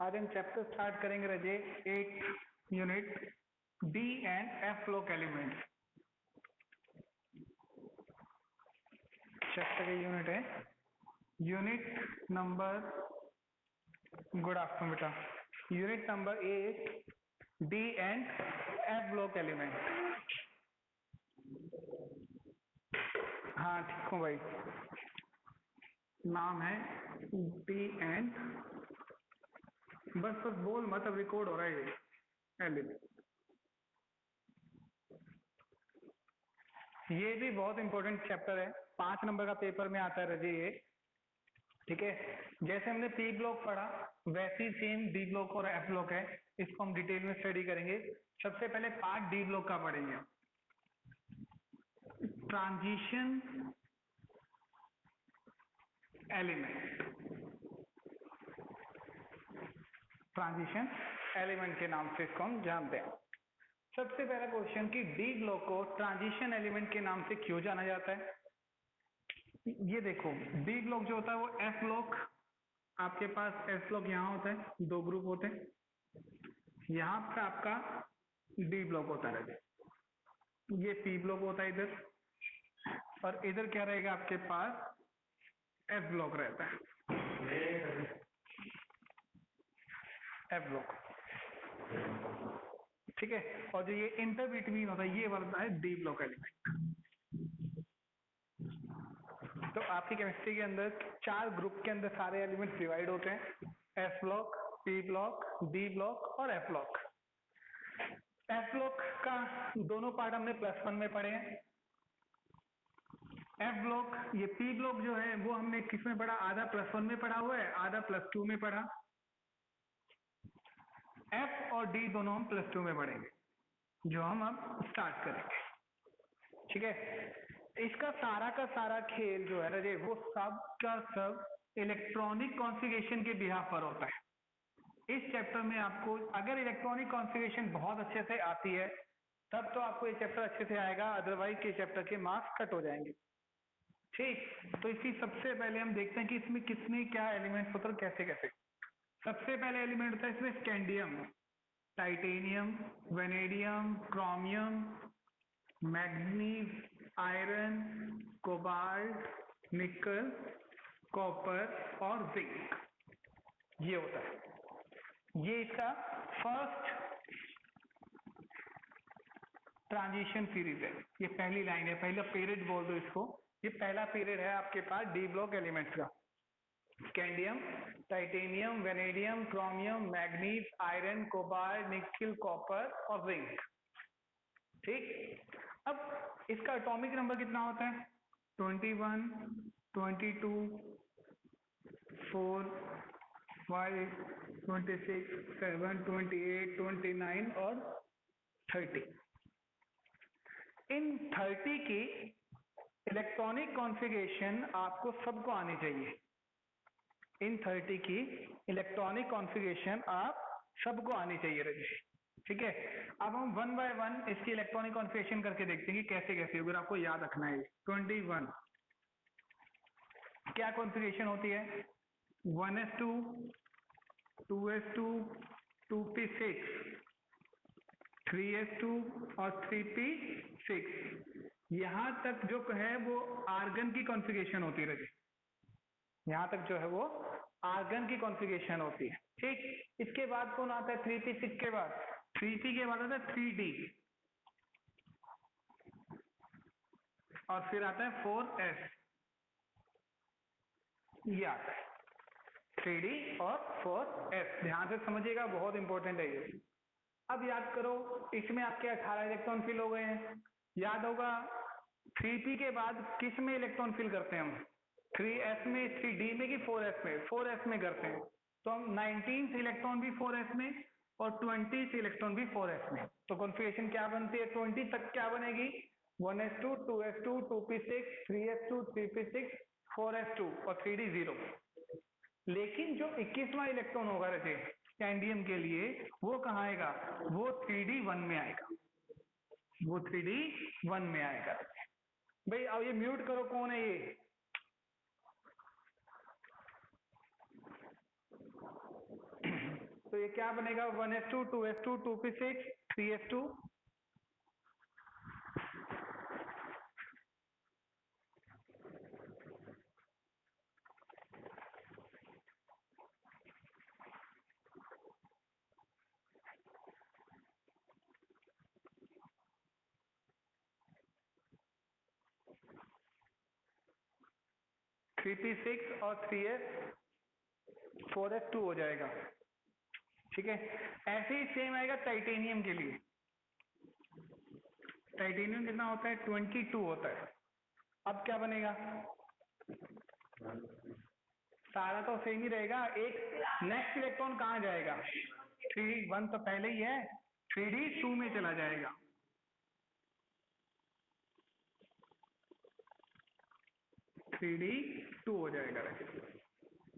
आज हम chapter start करेंगे रजे 8 unit D and F block element. Chapter का यूनिट है यूनिट नंबर, गुड आफ्टरनून बेटा, unit number 8 D and F block element. हाँ ठीक हूँ भाई, नाम है डी एंड, बस बस बोल मत, अब रिकॉर्ड हो रहा है ये एलिमेंट। ये भी बहुत इंपॉर्टेंट चैप्टर है, 5 नंबर का पेपर में आता है रजे ये। ठीक है, जैसे हमने पी ब्लॉक पढ़ा वैसे ही सेम डी ब्लॉक और एफ ब्लॉक है, इसको हम डिटेल में स्टडी करेंगे। सबसे पहले पार्ट डी ब्लॉक का पढ़ेंगे, ट्रांजिशन एलिमेंट। ट्रांजिशन एलिमेंट के नाम से इसको हम जानते हैं। सबसे पहला क्वेश्चन कि डी ब्लॉक को ट्रांजिशन एलिमेंट के नाम से क्यों जाना जाता है। ये देखो, डी ब्लॉक जो होता है वो एफ ब्लॉक, आपके पास एफ ब्लॉक यहाँ होता है, 2 ग्रुप होते हैं, यहाँ पे आपका डी ब्लॉक होता है, ये पी ब्लॉक होता है इधर, और इधर क्या रहेगा आपके पास एफ ब्लॉक रहता है, एफ ब्लॉक। ठीक है, और जो ये इंटर बिटवीन होता है ये वाला है डी ब्लॉक एलिमेंट। तो आपकी केमिस्ट्री के अंदर 4 ग्रुप के अंदर सारे एलिमेंट डिवाइड होते हैं, F block, P block, D block और एफ ब्लॉक। एफ ब्लॉक का दोनों पार्ट हमने +1 में पढ़े हैं। एफ ब्लॉक, ये पी ब्लॉक जो है वो हमने किस में पढ़ा, आधा +1 में पढ़ा हुआ है, आधा +2 में पढ़ा। एफ और डी दोनों हम +2 में पढ़ेंगे, जो हम अब स्टार्ट करेंगे। ठीक है, इसका सारा का सारा खेल जो है रजे वो सब का सब इलेक्ट्रॉनिक कॉन्फ़िगरेशन के बिहाफ पर होता है। इस चैप्टर में आपको अगर इलेक्ट्रॉनिक कॉन्फ़िगरेशन बहुत अच्छे से आती है तब तो आपको ये चैप्टर अच्छे से आएगा, अदरवाइज ये चैप्टर के मार्क्स कट हो जाएंगे। ठीक, तो इसी सबसे पहले हम देखते हैं कि इसमें कितने क्या एलिमेंट्स होते हैं, कैसे कैसे। सबसे पहले एलिमेंट होता है इसमें scandium, titanium, vanadium, chromium, manganese, iron, cobalt, निकल, कॉपर और जिंक, ये होता है। ये इसका फर्स्ट ट्रांजिशन सीरीज है, ये पहली लाइन है, पहला पीरियड बोल दो इसको, ये पहला पीरियड है आपके पास डी ब्लॉक एलिमेंट्स का। Scandium, titanium, vanadium, chromium, manganese, iron, cobalt, निकल, कॉपर और जिंक। ठीक, अब इसका एटॉमिक नंबर कितना होता है, 21, 22, 4, 5, 26, 7, 28, 29 और 30। इन 30 की इलेक्ट्रॉनिक कॉन्फ़िगरेशन आपको सबको आनी चाहिए। इन 30 की इलेक्ट्रॉनिक कॉन्फ़िगरेशन आप सबको आनी चाहिए रजिश। ठीक है, अब हम 1 बाय 1 इसकी इलेक्ट्रॉनिक कॉन्फ़िगरेशन करके देखते हैं कि कैसे कैसे, अगर आपको याद रखना है। 21 क्या कॉन्फ़िगरेशन होती है, 1s2, 2s2, 2p6, 3s2 और 3p6। यहां तक जो है वो आर्गन की कॉन्फ़िगरेशन होती है, यहां तक जो है वो आर्गन की कॉन्फ़िगरेशन होती है। ठीक, इसके बाद कौन आता है, 3p6 के बाद, 3p के बाद आता है 3d और फिर आता है 4s, ये आता है 3d और 4s। ध्यान से समझिएगा, बहुत इंपॉर्टेंट है ये। अब याद करो, इसमें आपके 18 इलेक्ट्रॉन फिल हो गए हैं। याद होगा 3p के बाद किस में इलेक्ट्रॉन फिल करते हैं हम, 3s में, 3d में कि 4s में, 4s में करते हैं। तो हम 19th इलेक्ट्रॉन भी 4s में और 20th इलेक्ट्रॉन भी 4s में। तो कॉन्फ़िगरेशन क्या बनती है, 20 तक क्या बनेगी, 1s2, 2s2, 2p6, 3s2, 3p6, 4s2 और 3d 0। लेकिन जो 21वां इलेक्ट्रॉन होगा रचे स्कैंडियम के लिए, वो कहाँ आएगा, वो 3d 1 में आएगा, वो 3d 1 में आएगा। भाई अब ये म्यूट करो, कौन है ये, तो ये क्या बनेगा 1s2 2s2 2p6 3s2 3p6 और 3s 4s2 हो जाएगा। ठीक है, ऐसे ही सेम आएगा टाइटेनियम के लिए। टाइटेनियम कितना होता है 22 होता है। अब क्या बनेगा, सारा तो सेम ही रहेगा, एक नेक्स्ट इलेक्ट्रॉन कहाँ जाएगा 3d1 तो पहले ही है 3d2 में चला जाएगा। थ्री डी टू हो जाएगा,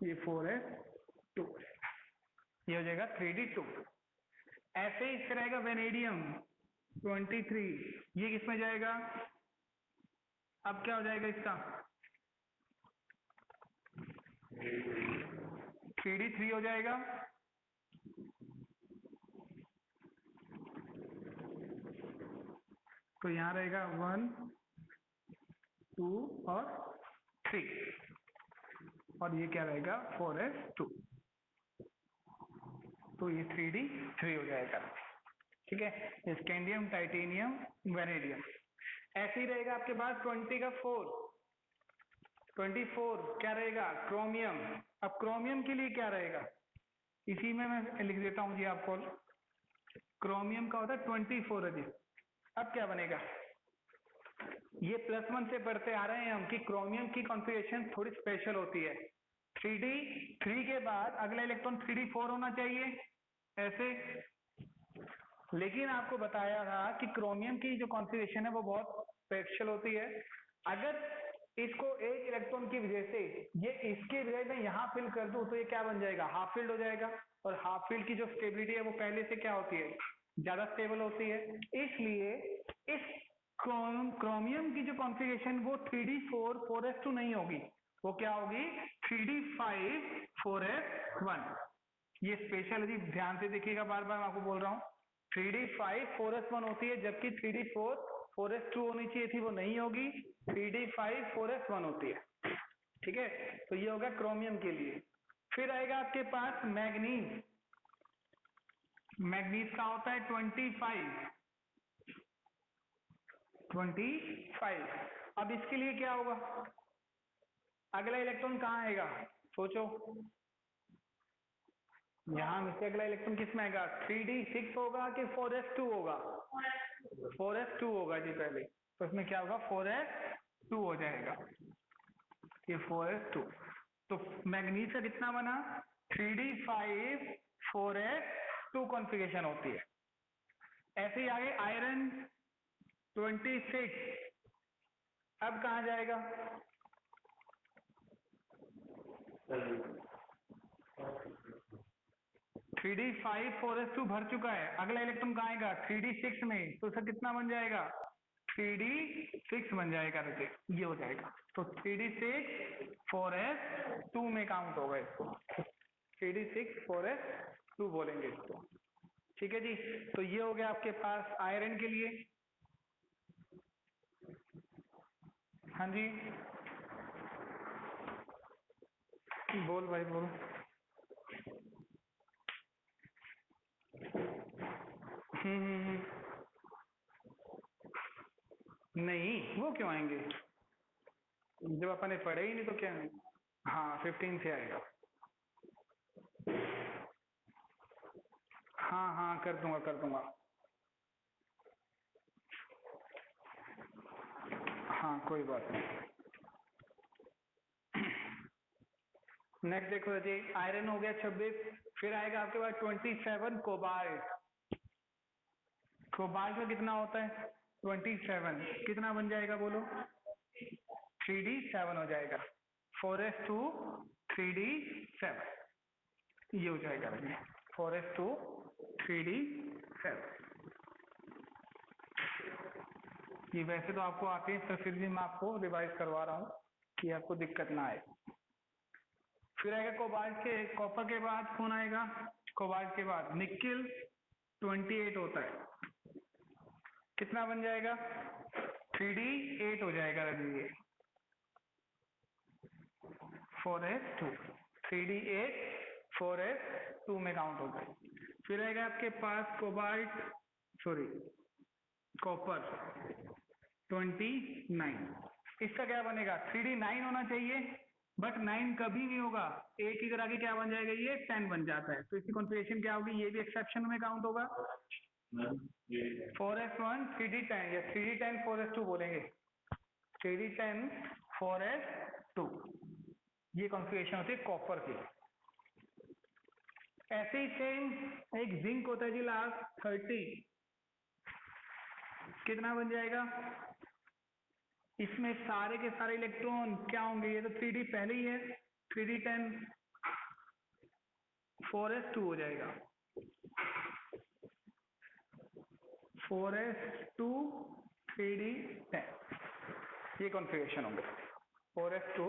ये 4s2 ये हो जाएगा 3d2। ऐसे ही इसका रहेगा वेनेडियम 23, ये किसमें जाएगा, अब क्या हो जाएगा इसका 3d3 हो जाएगा। तो यहाँ रहेगा 1 2 और 3 और ये क्या रहेगा 4s2, तो ये 3d3 हो जाएगा। ठीक है, स्कैंडियम टाइटेनियम वेनेडियम। ऐसे ही रहेगा आपके पास 20 का 24 क्या रहेगा क्रोमियम। अब क्रोमियम के लिए क्या रहेगा, इसी में मैं लिख देता हूँ जी आपको, क्रोमियम का होता है 24 जी। अब क्या बनेगा, ये +1 से पढ़ते आ रहे हैं हम कि क्रोमियम की कॉन्फ़िगरेशन थोड़ी स्पेशल होती है। 3d3 के बाद अगला इलेक्ट्रॉन 3d4 होना चाहिए ऐसे, लेकिन आपको बताया था कि क्रोमियम की जो कॉन्फ़िगरेशन है वो बहुत स्पेशल होती है। अगर इसको एक इलेक्ट्रॉन की वजह से ये इसके वजह में यहाँ फिल कर दूं तो ये क्या बन जाएगा हाफ फील्ड हो जाएगा, और हाफ फील्ड की जो स्टेबिलिटी है वो पहले से क्या होती है ज्यादा स्टेबल होती है। इसलिए इस क्रोमियम की जो कॉन्फ़िगरेशन वो 3d4 4s2 नहीं होगी, वो क्या होगी 3d5 4s1। ये स्पेशल है जी, ध्यान से देखिएगा, बार बार मैं आपको बोल रहा हूँ 3d5 4s1 होती है, जबकि 3d4 4s2 होनी चाहिए थी, वो नहीं होगी, 3d5 4s1 होती है। ठीक है, तो ये होगा क्रोमियम के लिए। फिर आएगा आपके पास मैग्नीज। मैग्नीज का होता है 25। अब इसके लिए क्या होगा, अगला इलेक्ट्रॉन कहाँ आएगा सोचो, यहाँ में से अगला इलेक्ट्रॉन किस में आएगा 3d6 होगा कि 4s2 होगा, 4s2 होगा जी पहले, तो इसमें क्या होगा 4s2 हो जाएगा, ये 4s2। तो मैग्नीज का कितना बना 3d5 4s2 कॉन्फ़िगरेशन होती है। ऐसे ही आगे आयरन 26, अब कहाँ जाएगा 3d5 4s2 भर चुका है, अगला इलेक्ट्रॉन कहाँ आएगा 3d6 में, तो सर कितना बन जाएगा 3d6 बन जाएगा, ये हो जाएगा। तो 3d6 4s2 में काउंट होगा इसको, 3d6 4s2 बोलेंगे इसको। ठीक है जी, तो ये हो गया आपके पास आयरन के लिए। हाँ जी बोल भाई बोल। हम्म, नहीं वो क्यों आएंगे, जब अपन ने पढ़े ही नहीं तो क्या है। हाँ 15 से आएगा, हाँ हाँ कर दूंगा कर दूंगा, हाँ कोई बात नहीं। नेक्स्ट देखो जी, आयरन हो गया 26, फिर आएगा आपके पास 27 कोबाल्ट। कोबाल्ट का कितना होता है 27, कितना बन जाएगा बोलो 3d7 हो जाएगा, 4s2 3d7 ये हो जाएगा 4s2 3d7। ये वैसे तो आपको आते हैं, तो फिर भी मैं आपको रिवाइज करवा रहा हूँ कि आपको दिक्कत ना आए। फिर आएगा कोबाल्ट के, कॉपर के बाद कौन आएगा कोबाल्ट के बाद निकिल 28 होता है, कितना बन जाएगा 3d8 हो जाएगा रवि, ये 4s2, 3d8 4s2 में काउंट होता है। फिर आएगा आपके पास कोबाल्ट सॉरी कॉपर 29, इसका क्या बनेगा 3d9 होना चाहिए, बट 9 कभी नहीं होगा, एक ही आगे क्या बन जाएगा ये 10 बन जाता है, तो इसकी कॉन्फ़िगरेशन क्या होगी, ये भी एक्सेप्शन में काउंट होगा 4s1 3d10 या 3d10 4s2 बोलेंगे, 3d10 4s2, ये कॉन्फ़िगरेशन होती है कॉपर की। ऐसे ही सेम एक जिंक होता है जी लास्ट 30, कितना बन जाएगा, इसमें सारे के सारे इलेक्ट्रॉन क्या होंगे, ये तो 3d पहले ही है, 3d10 4s2 हो जाएगा, 4s2 3d10, ये कॉन्फ़िगरेशन होंगे 4s2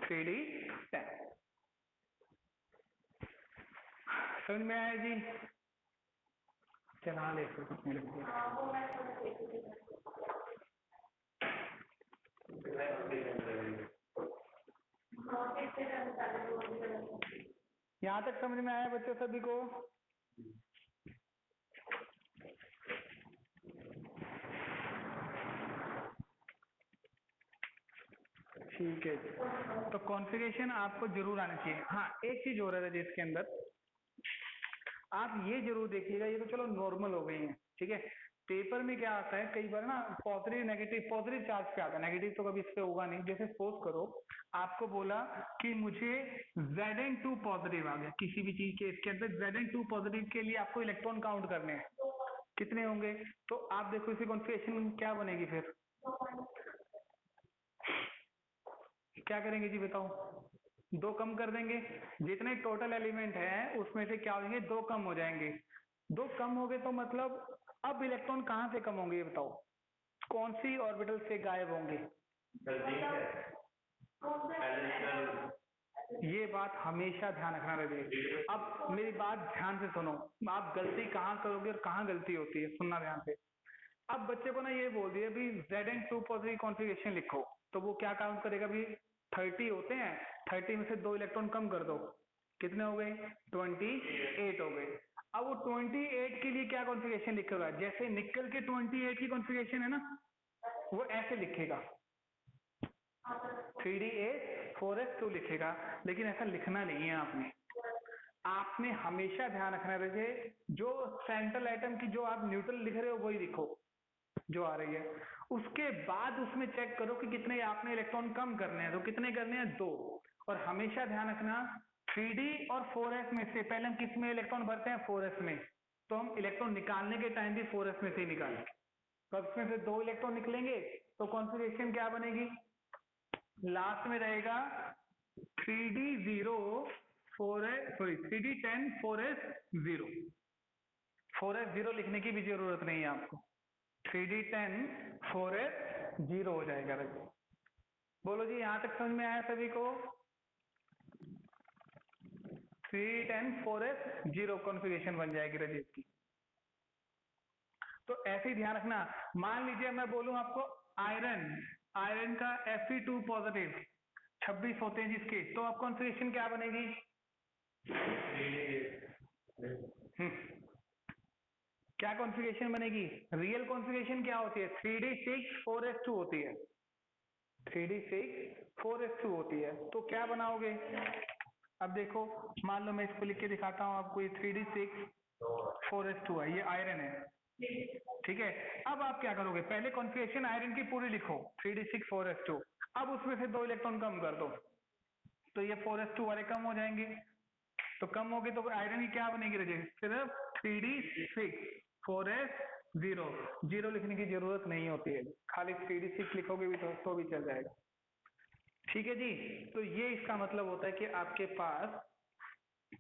3d10। समझ में आया जी, चला ले फिर कुछ नहीं लगेगा। यहाँ तक समझ में आया बच्चों सभी को? ठीक है, तो कॉन्फ़िगरेशन आपको जरूर आनी चाहिए। हाँ एक चीज हो रहा है जिसके अंदर आप ये जरूर देखिएगा, ये तो चलो नॉर्मल हो गई है, ठीक है, पेपर में क्या आता है कई बार ना पॉजिटिव चार्ज पे आता है, नेगेटिव तो कभी इस पे होगा नहीं। जैसे सपोज करो आपको बोला कि मुझे Zn2 पॉजिटिव आ गया किसी भी चीज के, इसके अंदर Zn2 पॉजिटिव के लिए आपको इलेक्ट्रॉन काउंट करने हैं, कितने होंगे, तो आप देखो इसी कॉन्फ़िगरेशन क्या बनेगी, फिर क्या करेंगे जी बताओ, 2 कम कर देंगे, जितने टोटल एलिमेंट है उसमें से क्या होंगे 2 कम हो जाएंगे, 2 कम हो गए तो मतलब अब इलेक्ट्रॉन कहाँ से कम होंगे ये बताओ, कौन सी ऑर्बिटल से गायब होंगे, ये बात हमेशा ध्यान रखना रहेगी। अब मेरी बात ध्यान से सुनो, आप गलती कहाँ करोगे और कहाँ गलती होती है, सुनना ध्यान से। अब बच्चे को ना ये बोल दिया भी Zn2 पॉजिटिव कॉन्फ़िगरेशन लिखो, तो वो क्या काउंट करेगा भी 30 होते हैं, 30 में से 2 इलेक्ट्रॉन कम कर दो, कितने हो गए 28 हो गए। अब वो 28 के लिए क्या कॉन्फ़िगरेशन लिखेगा, जैसे निकल के 28 की कॉन्फ़िगरेशन है ना, वो ऐसे लिखेगा 3d8 4s2 लिखेगा, लेकिन ऐसा लिखना नहीं है आपने। आपने हमेशा ध्यान रखना रहे, जो सेंट्रल एटम की जो आप न्यूट्रल लिख रहे हो वही लिखो जो आ रही है, उसके बाद उसमें चेक करो कि कितने आपने इलेक्ट्रॉन कम करने हैं, तो कितने करने हैं 2। और हमेशा ध्यान रखना 3d और 4s में से पहले हम किस में इलेक्ट्रॉन भरते हैं 4s में, तो हम इलेक्ट्रॉन निकालने के टाइम भी 4s में से ही निकालेंगे, तो इसमें से 2 इलेक्ट्रॉन निकलेंगे तो कॉन्फ़िगरेशन क्या बनेगी, लास्ट में रहेगा 3d0 4s sorry 3d10 4s0, 4s0 लिखने की भी जरूरत नहीं है आपको, 3d10 4s0 हो जाएगा रवि। बोलो जी यहां तक समझ में आया सभी को, 3d10 4s0 कॉन्फ़िगरेशन बन जाएगी रवि की। तो ऐसे ही ध्यान रखना, मान लीजिए मैं बोलूं आपको आयरन का Fe2 पॉजिटिव 26 होते हैं जिसके, तो अब कॉन्फ़िगरेशन क्या बनेगी, क्या कॉन्फ़िगरेशन बनेगी, रियल कॉन्फ़िगरेशन क्या होती है 3d6 4s2 होती है, 3d6 4s2 होती है, तो क्या बनाओगे, अब देखो मान लो मैं इसको लिख के दिखाता हूँ आपको, ये 3d6 4s2 है, ये आयरन है, ठीक है। अब आप क्या करोगे, पहले कॉन्फ़िगरेशन आयरन की पूरी लिखो 3d6 4s2, अब उसमें से 2 इलेक्ट्रॉन कम कर दो, तो ये 4s2 वाले कम हो जाएंगे, तो कम हो गए तो आयरन की क्या बनेगी रजे, सिर्फ 3d6 4s0, 0 लिखने की जरूरत नहीं होती है, खाली 3d6 लिखोगे भी तो भी चल जाएगा, ठीक है जी। तो ये इसका मतलब होता है कि आपके पास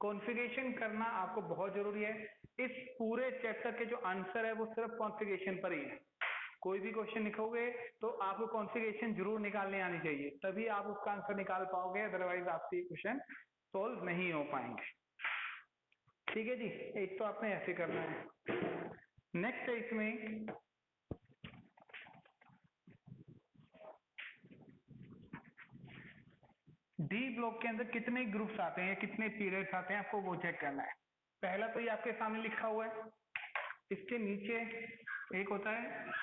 कॉन्फ़िगरेशन करना आपको बहुत जरूरी है। इस पूरे चैप्टर के जो आंसर है वो सिर्फ कॉन्फ़िगरेशन पर ही है, कोई भी क्वेश्चन लिखोगे तो आपको कॉन्फ़िगरेशन जरूर निकालने आनी चाहिए, तभी आप उसका आंसर निकाल पाओगे, अदरवाइज आपसे क्वेश्चन सोल्व नहीं हो पाएंगे। ठीक है जी, एक तो आपने ऐसे करना है। नेक्स्ट है इसमें डी ब्लॉक के अंदर कितने ग्रुप्स आते हैं, कितने पीरियड्स आते हैं, आपको वो चेक करना है। पहला तो ये आपके सामने लिखा हुआ है, इसके नीचे एक होता है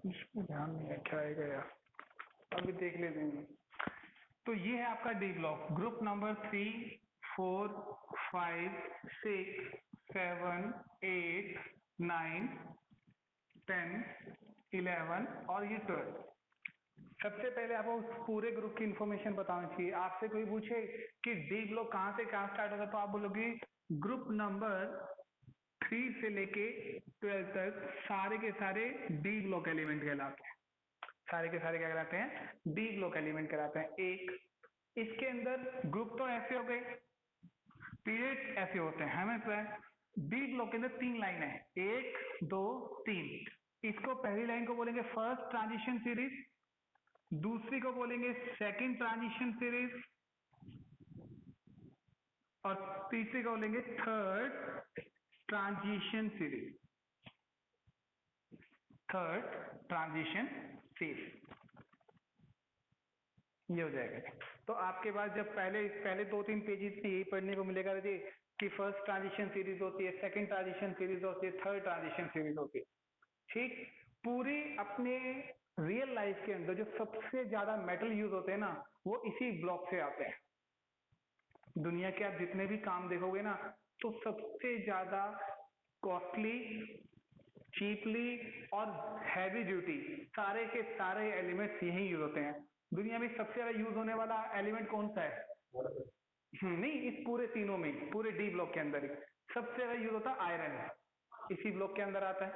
इसमें ध्यान नहीं है क्या आएगा यार, अभी देख लेते हैं। तो ये है आपका डी ब्लॉक, ग्रुप नंबर 3, 4, 5, 6, 7, 8, 9, 10, 11 और ये 12। सबसे पहले आपको उस पूरे ग्रुप की इंफॉर्मेशन बतानी चाहिए। आपसे कोई पूछे कि डी ब्लॉक कहाँ से कहाँ स्टार्ट होता है, तो आप बोलोगे ग्रुप नंबर 3 से लेके 12 तक सारे के सारे डी ब्लॉक एलिमेंट कहलाते हैं। सारे के सारे क्या कहलाते हैं? डी ब्लॉक एलिमेंट कहलाते हैं। एक इसके अंदर ग्रुप तो ऐसे हो गए, पीरियड ऐसे होते हैं, हमें पता है। डी ब्लॉक के अंदर 3 लाइन है, 1, 2, 3। इसको पहली लाइन को बोलेंगे फर्स्ट ट्रांजिशन सीरीज, दूसरी को बोलेंगे सेकंड ट्रांजिशन सीरीज और तीसरी को बोलेंगे third transition series. Third transition series ये हो जाएगा। तो आपके पास जब पहले 2-3 पेजेस में यही पढ़ने को मिलेगा जी कि फर्स्ट ट्रांजिशन सीरीज होती है, सेकंड ट्रांजिशन सीरीज होती है, थर्ड ट्रांजिशन सीरीज होती है। ठीक, पूरी अपने रियल लाइफ के अंदर जो सबसे ज्यादा मेटल यूज होते हैं ना, वो इसी ब्लॉक से आते हैं। दुनिया के आप जितने भी काम देखोगे ना, तो सबसे ज्यादा कॉस्टली, चीपली और हैवी ड्यूटी सारे के सारे एलिमेंट्स यही यूज होते हैं। दुनिया में सबसे ज्यादा यूज होने वाला एलिमेंट कौन सा है? नहीं, इस पूरे तीनों में, पूरे डी ब्लॉक के अंदर ही सबसे ज्यादा यूज होता है आयरन। इसी ब्लॉक के अंदर आता है।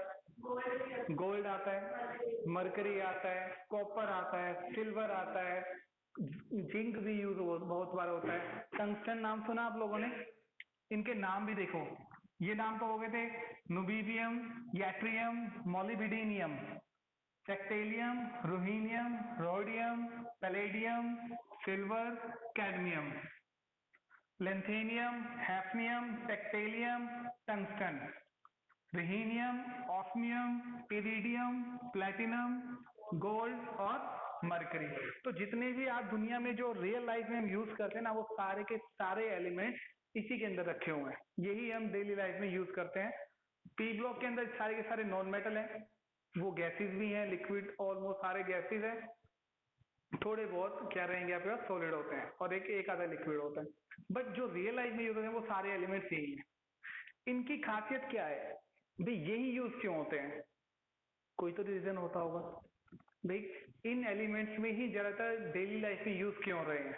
गोल्ड आता है, मरकरी आता है, कॉपर आता है, सिल्वर आता है, जिंक भी यूज बहुत बार होता है। टंगस्टन नाम सुना आप लोगों ने? इनके नाम भी देखो, ये नाम तो हो गए थे नुबीबियम, यैट्रियम, मोलिबिडेनियम, सेक्टेलियम, ruthenium, rhodium, palladium, silver, cadmium, lanthanum, hafnium, tantalum, tungsten, rhenium, osmium, iridium, platinum, gold और मरकरी। तो जितने भी आप दुनिया में जो रियल लाइफ में हम यूज करते हैं ना, वो सारे के सारे एलिमेंट्स इसी के अंदर रखे हुए हैं। यही हम डेली लाइफ में यूज करते हैं। पी ब्लॉक के अंदर सारे के सारे नॉन मेटल हैं, वो गैसेस भी हैं, लिक्विड ऑलमोस्ट सारे गैसेस हैं। थोड़े बहुत क्या रहेंगे आपके पास, सॉलिड होते हैं और एक एक आधा लिक्विड होता है। बट जो रियल लाइफ में यूज होते हैं वो सारे एलिमेंट्स यही हैं। इनकी खासियत क्या है भाई, यही यूज क्यों होते हैं? कोई तो रीजन होता होगा भाई, इन एलिमेंट्स में ही ज्यादातर डेली लाइफ में यूज क्यों हो रहे हैं?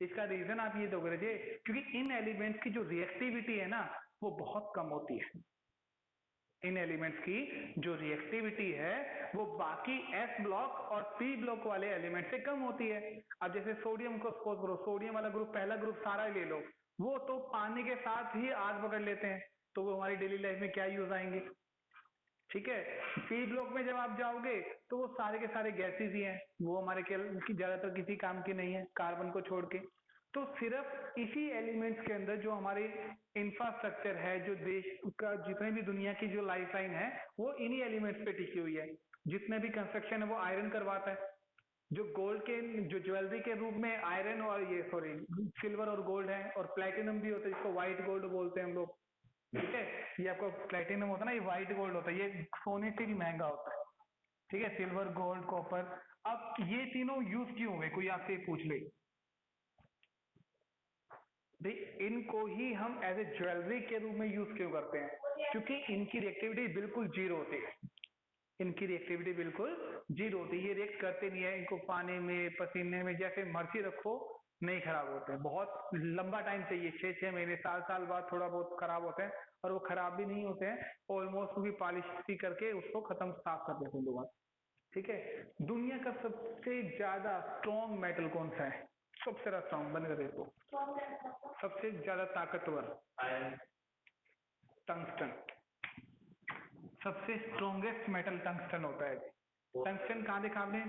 इसका रीजन आप ये दोगे जी, क्योंकि इन एलिमेंट्स की जो रिएक्टिविटी है ना, वो बहुत कम होती है। इन एलिमेंट्स की जो रिएक्टिविटी है वो बाकी एस ब्लॉक और पी ब्लॉक वाले एलिमेंट से कम होती है। अब जैसे सोडियम को सपोज करो, सोडियम वाला ग्रुप, पहला ग्रुप सारा ले लो, वो तो पानी के साथ ही आग पकड़ लेते हैं, तो वो हमारी डेली लाइफ में क्या यूज आएंगे? ठीक है। पी ब्लॉक में जब आप जाओगे तो वो सारे के सारे गैसेज ही हैं, वो हमारे ज्यादातर किसी काम के नहीं है, कार्बन को छोड़ के। तो सिर्फ इसी एलिमेंट्स के अंदर जो हमारे इंफ्रास्ट्रक्चर है, जो देश का जितने भी दुनिया की जो लाइफ लाइन है, वो इन्हीं एलिमेंट्स पे टिकी हुई है। जितने भी कंस्ट्रक्शन है वो आयरन करवाता है। जो गोल्ड के, जो ज्वेलरी के रूप में आयरन और ये सॉरी सिल्वर और गोल्ड है, और प्लेटिनम भी होता है जिसको व्हाइट गोल्ड बोलते हैं हम लोग। ठीक है। ये आपका प्लेटिनम होता है ना, ये व्हाइट गोल्ड होता है, ये सोने से भी महंगा होता है। ठीक है, सिल्वर, गोल्ड, कॉपर। अब ये तीनों यूज क्यों हुए, कोई आपसे पूछ ले भाई, इनको ही हम एज ए ज्वेलरी के रूप में यूज क्यों करते हैं? क्योंकि इनकी रिएक्टिविटी बिल्कुल जीरो होती है। इनकी रिएक्टिविटी बिल्कुल जीरो होती है, ये रिएक्ट करते नहीं है। इनको पानी में, पसीने में, जैसे मर्जी रखो नहीं खराब होते हैं। बहुत लंबा टाइम चाहिए, 6-6 महीने, साल बाद थोड़ा बहुत खराब होते हैं, और वो खराब भी नहीं होते हैं। ऑलमोस्ट भी पॉलिश सी करके उसको खत्म, साफ कर देते हैं दोबारा। ठीक है। दुनिया का सबसे ज्यादा स्ट्रॉन्ग मेटल कौन सा है? सबसे ज्यादा स्ट्रॉन्ग, बंद कर देखो। सबसे ज्यादा ताकतवर टंगस्टन। सबसे स्ट्रॉन्गेस्ट मेटल टंगस्टन होता है। टंगस्टन कहाँ देखा आपने?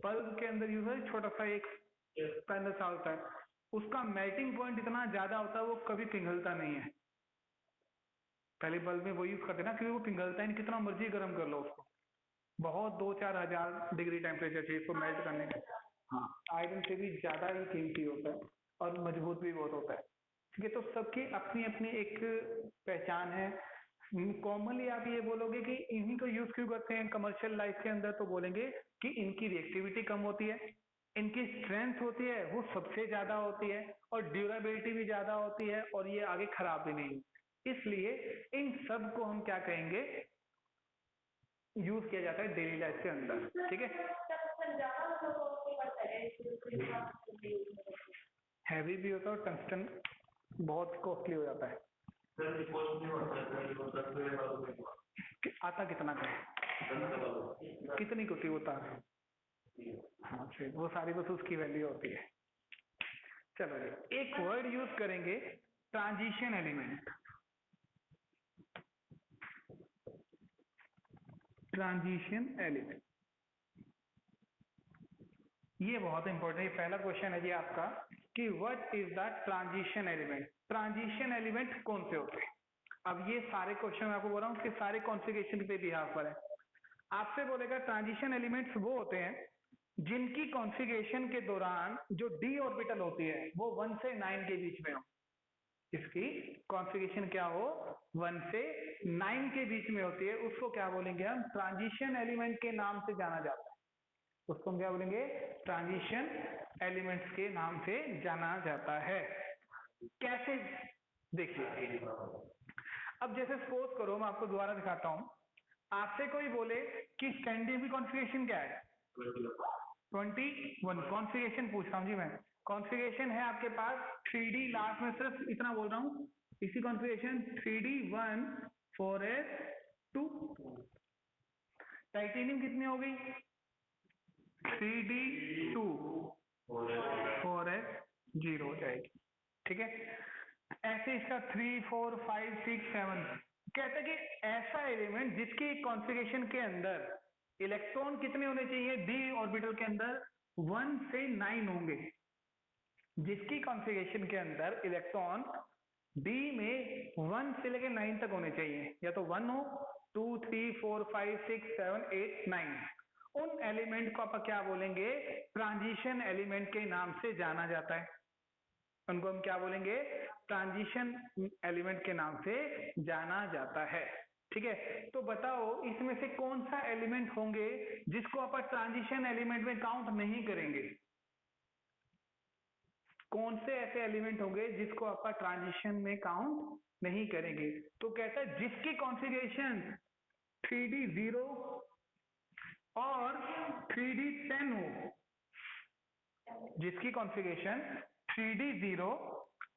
बल्ब के अंदर यूज है, छोटा सा एक पैनल सा होता है, उसका मेल्टिंग पॉइंट इतना ज्यादा होता है वो कभी पिघलता नहीं है। पहले बल्ब में वो यूज करते ना, क्योंकि वो पिघलता ही नहीं, कितना मर्जी गर्म कर लो उसको, बहुत 2-4 हजार डिग्री टेम्परेचर चाहिए इसको मेल्ट करने का। हाँ, आयरन से भी ज्यादा ही कीमती होता है, और मजबूत भी बहुत होता है। ठीक है, तो सबकी अपनी अपनी एक पहचान है। कॉमनली आप ये बोलोगे कि इन्हीं को यूज क्यों करते हैं कमर्शियल लाइफ के अंदर, तो बोलेंगे कि इनकी रिएक्टिविटी कम होती है, इनकी स्ट्रेंथ होती है वो सबसे ज्यादा होती है, और ड्यूरेबिलिटी भी ज्यादा होती है, और ये आगे खराब भी नहीं। इसलिए इन सब को हम क्या कहेंगे, यूज किया जाता है डेली लाइफ के अंदर। ठीक है, हैवी भी होता है, और टंगस्टन बहुत कॉस्टली हो जाता है। आता कितना का है? कितनी होती है वो तार? हाँ, फिर वो सारी बस उसकी वैल्यू होती है। चलो जी, एक वर्ड यूज करेंगे, ट्रांजिशन एलिमेंट। ट्रांजिशन एलिमेंट, ये बहुत इंपॉर्टेंट है। पहला क्वेश्चन है जी आपका कि what is the transition element. Transition element कौन से होते हैं? अब ये सारे क्वेश्चन मैं आपको बोल रहा हूँ कि सारे कॉन्फ़िगरेशन पे बिहाफ पर है। आपसे बोलेगा ट्रांजिशन एलिमेंट्स वो होते हैं जिनकी कॉन्फ़िगरेशन के दौरान जो डी ऑर्बिटल होती है वो 1 से 9 के बीच में हो। इसकी कॉन्फ़िगरेशन क्या हो? 1 से 9 के बीच में होती है, उसको क्या बोलेंगे हम? ट्रांजिशन एलिमेंट के नाम से जाना जाता है। उसको हम क्या बोलेंगे? ट्रांजिशन एलिमेंट्स के नाम से जाना जाता है। कैसे? देखिए, अब जैसे सपोज करो, मैं आपको दोबारा दिखाता हूं। आपसे कोई बोले कि स्कैंडियम की कॉन्फ़िगरेशन क्या है? 21। कॉन्फ़िगरेशन पूछ रहा हूं जी मैं। कॉन्फ़िगरेशन है आपके पास 3D, लास्ट में सिर्फ इतना बोल रहा हूं, इसी कॉन्फ़िगरेशन 3D1 4s2। टाइटेनियम कितनी हो गई? 3D2 4s0 हो जाएगी। ठीक है, ऐसे इसका 3 4 5 6 7। कहते हैं कि ऐसा एलिमेंट जिसकी कॉन्फ़िगरेशन के अंदर इलेक्ट्रॉन कितने होने चाहिए डी ऑर्बिटल के अंदर? 1 से 9 होंगे। जिसकी कॉन्फ़िगरेशन के अंदर इलेक्ट्रॉन डी में 1 से लेकर 9 तक होने चाहिए, या तो 1 हो, 2 3 4 5 6 7 8 9। उन एलिमेंट को आप क्या बोलेंगे? ट्रांजिशन एलिमेंट के नाम से जाना जाता है। उनको हम क्या बोलेंगे? ट्रांजिशन एलिमेंट के नाम से जाना जाता है। ठीक है, तो बताओ इसमें से कौन सा एलिमेंट होंगे जिसको आप ट्रांजिशन एलिमेंट में काउंट नहीं करेंगे? कौन से ऐसे एलिमेंट होंगे जिसको आप ट्रांजिशन में काउंट नहीं करेंगे? तो कहता है जिसकी कॉन्फ़िगरेशन 3D0 और 3D10 हो। जिसकी कॉन्फ़िगरेशन 3D0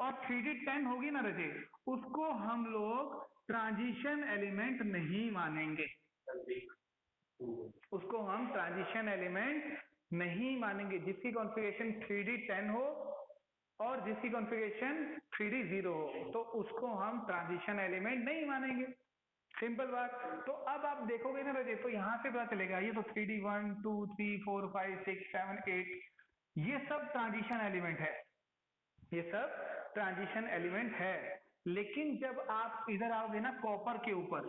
और 3D10 होगी ना रजे, उसको हम लोग ट्रांजिशन एलिमेंट नहीं मानेंगे। उसको हम ट्रांजिशन एलिमेंट नहीं मानेंगे। जिसकी कॉन्फ़िगरेशन 3D10 हो और जिसकी कॉन्फ़िगरेशन 3D0 हो, तो उसको हम ट्रांजिशन एलिमेंट नहीं मानेंगे। सिंपल बात। तो अब आप देखोगे ना रजे, तो यहां से पता चलेगा ये तो 3D1 2 3 4 5 6 7 8, ये सब ट्रांजिशन एलिमेंट है। ये सब ट्रांजिशन एलिमेंट है। लेकिन जब आप इधर आओगे ना कॉपर के ऊपर,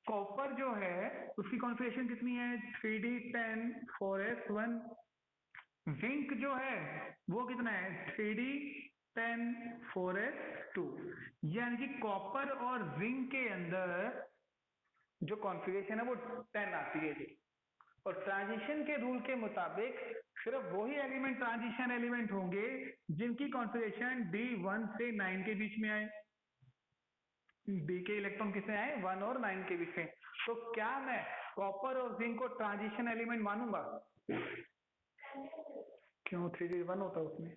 कॉपर जो है उसकी कॉन्फ़िगरेशन कितनी है? 3D10 4s1। जिंक जो है वो कितना है? 3D 10 4s2, यानी कि कॉपर और जिंक के अंदर जो कॉन्फ़िगरेशन है वो 10 आती है जी। और ट्रांजिशन के रूल के मुताबिक सिर्फ वही एलिमेंट ट्रांजिशन एलिमेंट होंगे जिनकी कॉन्फ़िगरेशन D1 से 9 के बीच में आए। डी के इलेक्ट्रॉन किसमें आए? 1 और 9 के बीच में। तो क्या मैं कॉपर और जिंक को ट्रांजिशन एलिमेंट मानूंगा? क्यों? 3D1 होता है उसमें।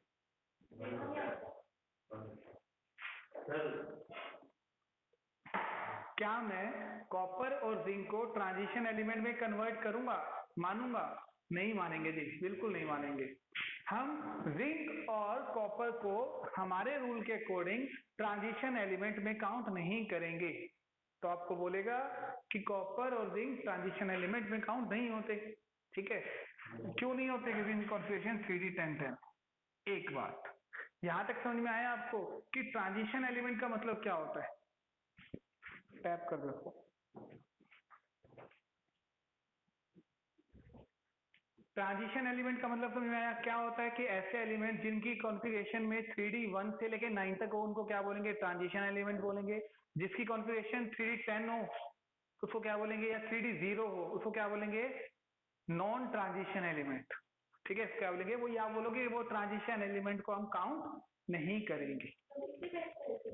क्या मैं कॉपर और जिंक को ट्रांजिशन एलिमेंट में कन्वर्ट करूंगा, मानूंगा? नहीं मानेंगे जी, बिल्कुल नहीं मानेंगे। हम जिंक और कॉपर को हमारे रूल के अकॉर्डिंग ट्रांजिशन एलिमेंट में काउंट नहीं करेंगे। तो आपको बोलेगा कि कॉपर और जिंक ट्रांजिशन एलिमेंट में काउंट नहीं होते। ठीक है, क्यों नहीं होते? क्योंकि इनकी कॉन्फ़िगरेशन 3D1010। एक बात यहां तक समझ में आया आपको कि ट्रांजिशन एलिमेंट का मतलब क्या होता है? टैप कर दो। ट्रांजिशन एलिमेंट का मतलब समझ में आया? क्या होता है कि ऐसे एलिमेंट जिनकी कॉन्फ़िगरेशन में 3D1 से लेके 9 तक हो उनको क्या बोलेंगे? ट्रांजिशन एलिमेंट बोलेंगे। जिसकी कॉन्फ़िगरेशन 3D10 हो उसको क्या बोलेंगे? या 3D0 हो उसको क्या बोलेंगे? Non transition element. ठीक है, क्या बोलेंगे? वो या बोलोगे वो ट्रांजिशन एलिमेंट को हम काउंट नहीं करेंगे।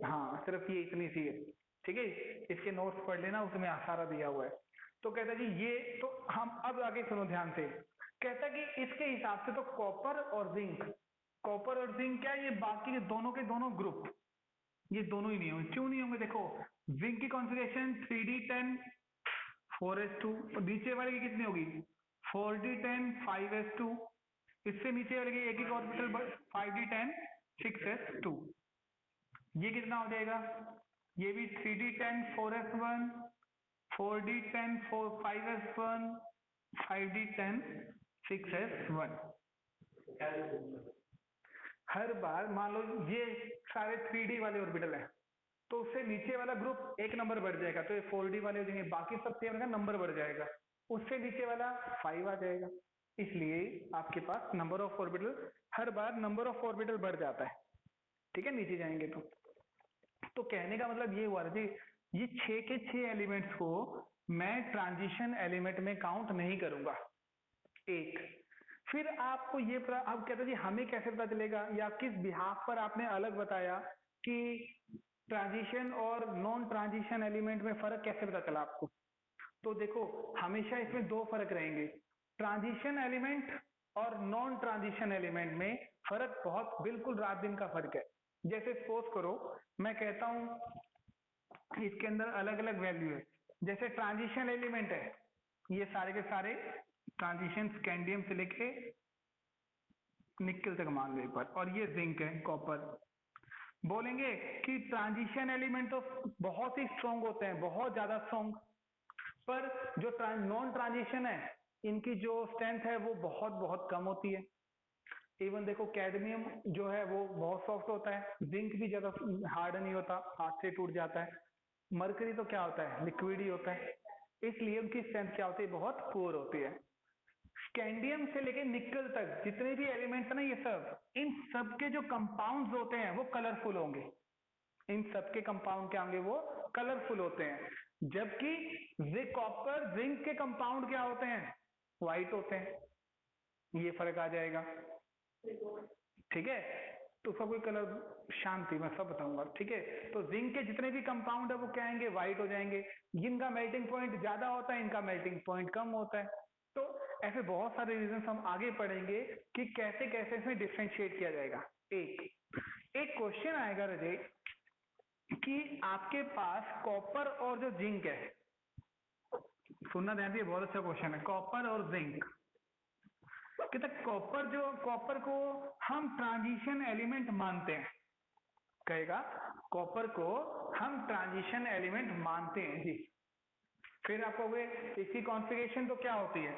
हाँ, सिर्फ ये इतनी सी है। ठीक है, इसके नोट्स पढ़ लेना, उसमें सारा दिया हुआ है। तो कहता है जी ये तो हम अब आगे सुनो ध्यान से। कहता है कि इसके हिसाब से तो कॉपर और जिंक, कॉपर और जिंक क्या ये बाकी दोनों के दोनों ग्रुप ये दोनों ही नहीं होंगे। क्यों नहीं होंगे? देखो जिंक की कॉन्फ़िगरेशन 3D10 4s2, और नीचे वाले की कितनी होगी? 4D10 5s2। इससे नीचे वाले की एक ही ऑर्बिटल 5D10 6s2। ये कितना हो जाएगा? ये भी 3D10 4s1, 4D10 5s1, 5D10 6s1। हर बार मान लो ये सारे 3D वाले ऑर्बिटल हैं तो उससे नीचे वाला ग्रुप एक नंबर बढ़ जाएगा, तो ये 4D वाले हो जाएंगे, बाकी सब सेम का नंबर बढ़ जाएगा। उससे नीचे वाला 5 आ जाएगा। इसलिए आपके पास नंबर ऑफ ऑर्बिटल, हर बार नंबर ऑफ ऑर्बिटल बढ़ जाता है। ठीक है, नीचे जाएंगे तो कहने का मतलब ये हुआ जी, ये 6 के 6 एलिमेंट्स को मैं ट्रांजिशन एलिमेंट में काउंट नहीं करूंगा। एक, फिर आपको ये आप कहते जी हमें कैसे पता चलेगा या किस बिहाफ पर आपने अलग बताया कि ट्रांजिशन और नॉन ट्रांजिशन एलिमेंट में फर्क कैसे पता चला आपको? तो देखो हमेशा इसमें दो फर्क रहेंगे, ट्रांजिशन एलिमेंट और नॉन ट्रांजिशन एलिमेंट में फर्क बहुत बिल्कुल रात दिन का फर्क है। जैसे सपोज करो मैं कहता हूं इसके अंदर अलग अलग वैल्यू है। जैसे ट्रांजिशन एलिमेंट है ये सारे के सारे ट्रांजिशन स्कैंडियम से लेके निकल तक मान लो एक बार, और ये जिंक है कॉपर। बोलेंगे कि ट्रांजिशन एलिमेंट तो बहुत ही स्ट्रॉन्ग होते हैं, बहुत ज्यादा स्ट्रॉन्ग, पर जो नॉन ट्रांजिशन है इनकी जो स्ट्रेंथ है वो बहुत बहुत कम होती है। इवन देखो कैडमियम जो है वो बहुत सॉफ्ट होता है, जिंक भी ज्यादा हार्ड नहीं होता, हाथ से टूट जाता है। मरकरी तो क्या होता है? लिक्विड ही होता है, इसलिए उनकी स्ट्रेंथ क्या होती है? बहुत पुअर होती है। स्कैंडियम से लेके निकल तक जितने भी एलिमेंट्स है ना ये सब, इन सब के जो कंपाउंड्स होते हैं वो कलरफुल होंगे। इन सब के कंपाउंड क्या होंगे? वो कलरफुल होते हैं। जबकि कॉपर जिंक के कंपाउंड क्या होते हैं? व्हाइट होते हैं। ये फर्क आ जाएगा। ठीक है, तो उसका कोई कलर, शांति मैं सब बताऊंगा। ठीक है, तो जिंक के जितने भी कंपाउंड है वो क्या आएंगे? व्हाइट हो जाएंगे। जिनका मेल्टिंग पॉइंट ज्यादा होता है इनका मेल्टिंग पॉइंट कम होता है। तो ऐसे बहुत सारे रीजन हम आगे पढ़ेंगे कि कैसे कैसे इसमें डिफ्रेंशिएट किया जाएगा। एक क्वेश्चन आएगा रजय कि आपके पास कॉपर और जो जिंक है, सुनना ध्यान दिए, बहुत अच्छा क्वेश्चन है। कॉपर और जिंक, कहते कॉपर को हम ट्रांजिशन एलिमेंट मानते हैं। कहेगा कॉपर को हम ट्रांजिशन एलिमेंट मानते हैं जी। फिर आप कहोगे इसकी कॉन्फ़िगरेशन तो क्या होती है?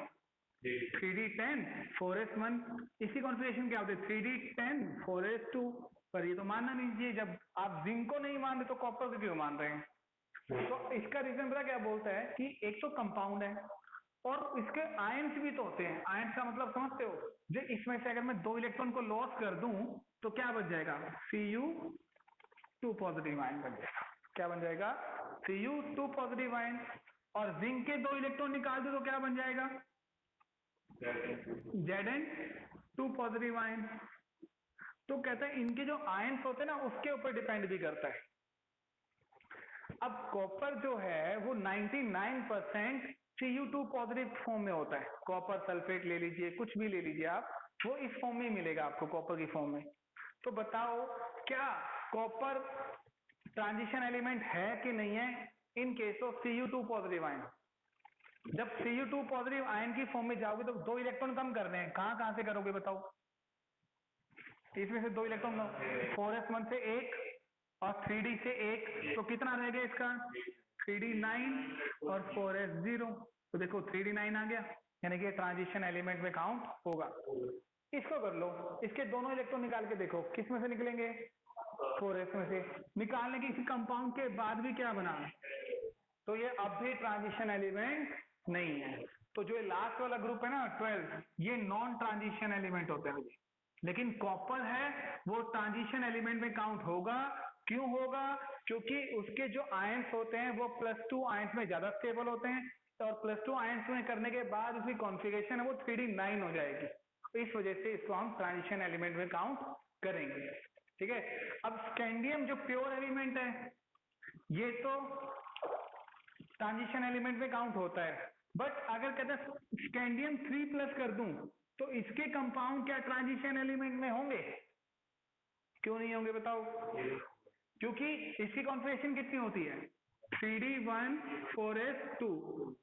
3D10 4s1। इसकी कॉन्फ़िगरेशन क्या होती है? 3D10 4s2। पर ये तो मानना नहीं चाहिए, जब आप जिंक को नहीं मान रहे तो कॉपर को क्यों मान रहे हैं? तो इसका रीजन पता क्या बोलता है कि एक तो कंपाउंड है, और इसके आयंस भी तो होते हैं। आयंस का मतलब समझते हो, जो इसमें से अगर मैं 2 इलेक्ट्रॉन को लॉस कर दूं तो क्या बच जाएगा, Cu 2 पॉजिटिव आयन बन जाएगा। क्या बन जाएगा, Cu 2 पॉजिटिव आयन। और जिंक के 2 इलेक्ट्रॉन निकाल दो तो क्या बन जाएगा, Zn 2 पॉजिटिव आयन। तो कहते हैं इनके जो आयंस होते हैं ना उसके ऊपर डिपेंड भी करता है। अब कॉपर जो है वो 99% Cu2 पॉजिटिव फॉर्म में होता है। कॉपर सल्फेट ले लीजिए, कुछ भी ले लीजिए आप, वो इस फॉर्म में ही मिलेगा आपको, कॉपर की फॉर्म में। तो बताओ क्या कॉपर ट्रांजिशन एलिमेंट है कि नहीं है in case of Cu2 positive ion. जब Cu2 पॉजिटिव आयन की फॉर्म में जाओगे तो 2 इलेक्ट्रॉन कम करने हैं, कहां कहां से करोगे बताओ, इसमें से 2 इलेक्ट्रॉन 4s1 से 1 और 3d से 1, तो कितना रह गया इसका, 3d 9 और 4s 0। तो देखो 3d 9 आ गया, यानी कि ट्रांजिशन एलिमेंट में काउंट होगा। इसको कर लो, इसके दोनों इलेक्ट्रॉन निकाल के देखो किस में से निकलेंगे, 4s में से। निकालने के इस कंपाउंड के बाद भी क्या बना, तो ये अब भी ट्रांजिशन एलिमेंट नहीं है। तो जो लास्ट वाला ग्रुप है ना 12, ये नॉन ट्रांजिशन एलिमेंट होते हैं। लेकिन कॉपर है वो ट्रांजिशन एलिमेंट में काउंट होगा। क्यों होगा, क्योंकि उसके जो आयंस होते हैं वो +2 आयंस में ज्यादा स्टेबल होते हैं, और +2 आयंस में करने के बाद उसकी कॉन्फ़िगरेशन है वो 3d 9 हो जाएगी। तो इस वजह से इसको हम ट्रांजिशन एलिमेंट में काउंट करेंगे। ठीक है, अब स्कैंडियम जो प्योर एलिमेंट है ये तो ट्रांजिशन एलिमेंट में काउंट होता है, बट अगर कहते हैं स्कैंडियम 3+ कर दूं तो इसके कंपाउंड क्या ट्रांजिशन एलिमेंट में होंगे, क्यों नहीं होंगे बताओ, क्योंकि इसकी कॉन्फ़िगरेशन कितनी होती है, 3d1 4s2,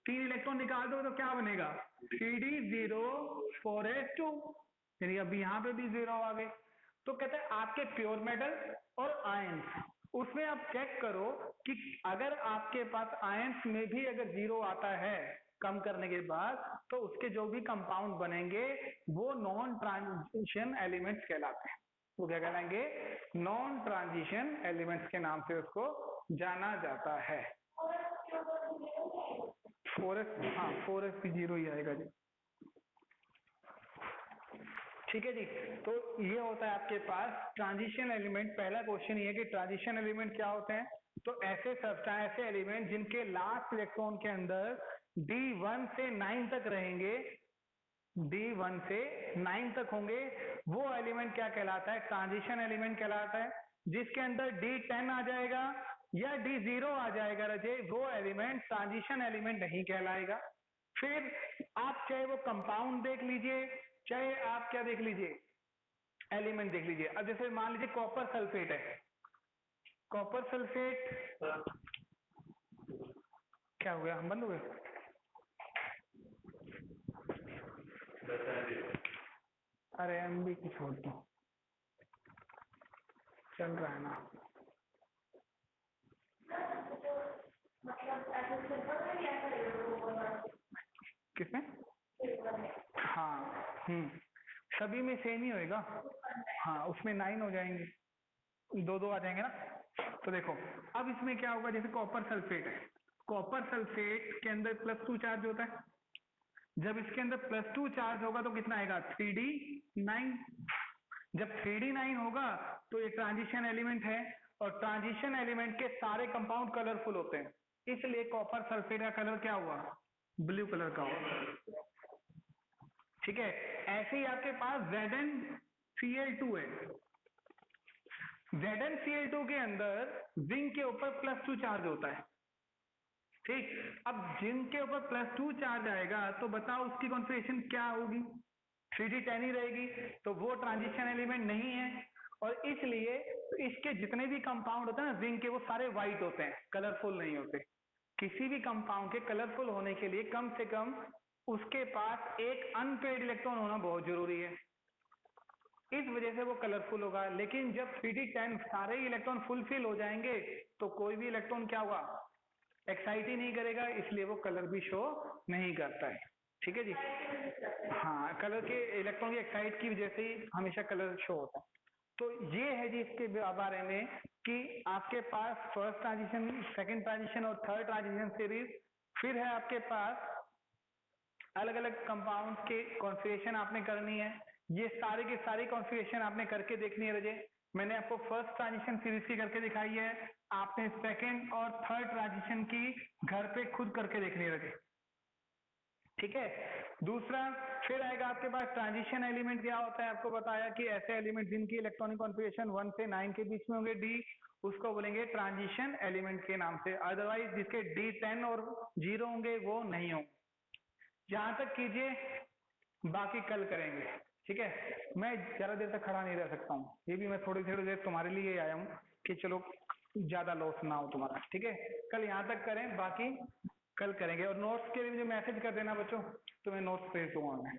3 इलेक्ट्रॉन निकाल दो तो क्या बनेगा, 3d0 4s2, यानी अभी यहाँ पे भी 0 आ गए। तो कहते हैं आपके प्योर मेटल और आयंस, उसमें आप चेक करो कि अगर आपके पास आयंस में भी अगर 0 आता है कम करने के बाद, तो उसके जो भी कंपाउंड बनेंगे वो नॉन ट्रांजिशन एलिमेंट्स कहलाते हैं। वो क्या कहलाएंगे, नॉन ट्रांजिशन एलिमेंट्स के नाम से उसको जाना जाता है। 4s, हाँ 4s भी 0 ही आएगा जी। ठीक है जी, तो ये होता है आपके पास ट्रांजिशन एलिमेंट। पहला क्वेश्चन ये है कि ट्रांजिशन एलिमेंट क्या होते हैं। तो ऐसे सब्सटेंस, ऐसे एलिमेंट जिनके लास्ट इलेक्ट्रॉन के अंदर D1 से 9 तक रहेंगे, D1 से 9 तक होंगे, वो एलिमेंट क्या कहलाता है, ट्रांजिशन एलिमेंट कहलाता है। जिसके अंदर D10 आ जाएगा या D0 आ जाएगा रजे, वो एलिमेंट ट्रांजिशन एलिमेंट नहीं कहलाएगा। फिर आप चाहे वो कंपाउंड देख लीजिए, चाहे आप क्या देख लीजिए, एलिमेंट देख लीजिए। अब जैसे मान लीजिए कॉपर सल्फेट है, कॉपर सल्फेट, क्या हो गया, हम बंद हो गए, अरे MB की छोड़ दो, चल रहा है ना, किसमें, हाँ सभी में सेम ही होएगा, हाँ उसमें 9 हो जाएंगे, 2 आ जाएंगे ना। तो देखो अब इसमें क्या होगा, जैसे कॉपर सल्फेट है, कॉपर सल्फेट के अंदर +2 चार्ज होता है। जब इसके अंदर +2 चार्ज होगा तो कितना आएगा, 3d 9। जब 3d 9 होगा तो ये ट्रांजिशन एलिमेंट है, और ट्रांजिशन एलिमेंट के सारे कंपाउंड कलरफुल होते हैं, इसलिए कॉपर सल्फेट का कलर क्या हुआ, ब्लू कलर का हुआ। ठीक है, ऐसे ही आपके पास ZnCl2 है, ZnCl2 के अंदर जिंक के ऊपर +2 चार्ज होता है। ठीक, अब जिंक के ऊपर +2 चार्ज आएगा तो बताओ उसकी कॉन्फ़िगरेशन क्या होगी, 3d 10 ही रहेगी, तो वो ट्रांजिशन एलिमेंट नहीं है। और इसलिए इसके जितने भी कंपाउंड होते हैं ना जिंक के, वो सारे व्हाइट होते हैं, कलरफुल नहीं होते। किसी भी कंपाउंड के कलरफुल होने के लिए कम से कम उसके पास एक अनपेयर्ड इलेक्ट्रॉन होना बहुत जरूरी है, इस वजह से वो कलरफुल होगा। लेकिन जब 3d 10 सारे इलेक्ट्रॉन फुलफिल हो जाएंगे तो कोई भी इलेक्ट्रॉन क्या होगा, एक्साइट ही नहीं करेगा, इसलिए वो कलर भी शो नहीं करता है। ठीक है जी, हाँ कलर के, इलेक्ट्रॉन के एक्साइट की वजह से ही हमेशा कलर शो होता है। तो ये है जी इसके बारे में कि आपके पास फर्स्ट ट्रांजिशन, सेकंड ट्रांजिशन और थर्ड ट्रांजिशन सीरीज। फिर है आपके पास अलग अलग कंपाउंड के कॉन्फ़िगरेशन आपने करनी है। ये सारे के सारे कॉन्फ़िगरेशन आपने करके देखनी है रजे। मैंने आपको फर्स्ट ट्रांजिशन सीरीज की करके दिखाई है, आपने सेकंड और थर्ड ट्रांजिशन की घर पे खुद करके देखनी है रजे। ठीक है। दूसरा फिर आएगा आपके पास ट्रांजिशन एलिमेंट क्या होता है, आपको बताया कि ऐसे एलिमेंट जिनकी इलेक्ट्रॉनिक कॉन्फ़िगरेशन 1 से 9 के बीच में होंगे डी, उसको बोलेंगे ट्रांजिशन एलिमेंट के नाम से। अदरवाइज जिसके डी 10 और 0 होंगे वो नहीं होंगे। जहां तक कीजिए, बाकी कल करेंगे। ठीक है, मैं ज्यादा देर तक खड़ा नहीं रह सकता हूँ, ये भी मैं थोड़ी थोड़ी देर तुम्हारे लिए आया हूँ कि चलो ज्यादा लॉस ना हो तुम्हारा। ठीक है, कल यहाँ तक करें, बाकी कल करेंगे। और नोट्स के लिए मुझे मैसेज कर देना बच्चों, तुम्हें नोट्स भेज दूंगा मैं।